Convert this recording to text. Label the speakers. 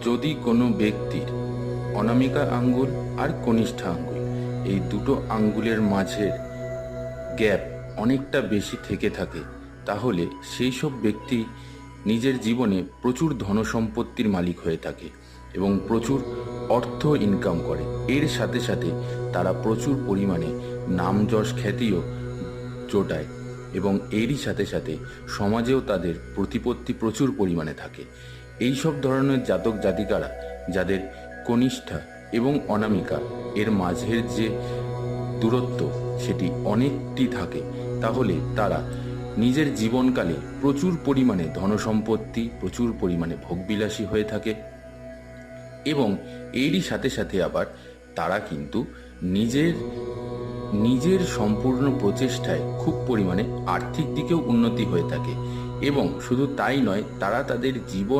Speaker 1: যদি কোনো ব্যক্তির অনামিকা আঙ্গুল আর কনিষ্ঠা আঙ্গুল এই দুটো আঙ্গুলের মাঝের গ্যাপ অনেকটা বেশি থেকে থাকে, তাহলে সেই সব ব্যক্তি নিজের জীবনে প্রচুর ধনসম্পত্তির মালিক হয়ে থাকে এবং প্রচুর অর্থ ইনকাম করে। এর সাথে সাথে তারা প্রচুর পরিমাণে নাম যশ খ্যাতিও জোটায় এবং এরই সাথে সাথে সমাজেও তাদের প্রতিপত্তি প্রচুর পরিমাণে থাকে। এই সব ধরনের জাতক জাতিকারা যাদের কনিষ্ঠা এবং অনামিকা এর মাঝের যে দূরত্ব সেটি অনেকটি থাকে, তাহলে তারা নিজের জীবনকালে প্রচুর পরিমাণে ধনসম্পত্তি, প্রচুর পরিমাণে ভোগবিলাসী হয়ে থাকে এবং এরই সাথে সাথে আবার তারা কিন্তু নিজের সম্পূর্ণ প্রচেষ্টায় খুব পরিমাণে আর্থিক দিকেও উন্নতি হয়ে থাকে। এবং শুধু তাই নয়, তারা তাদের জীবন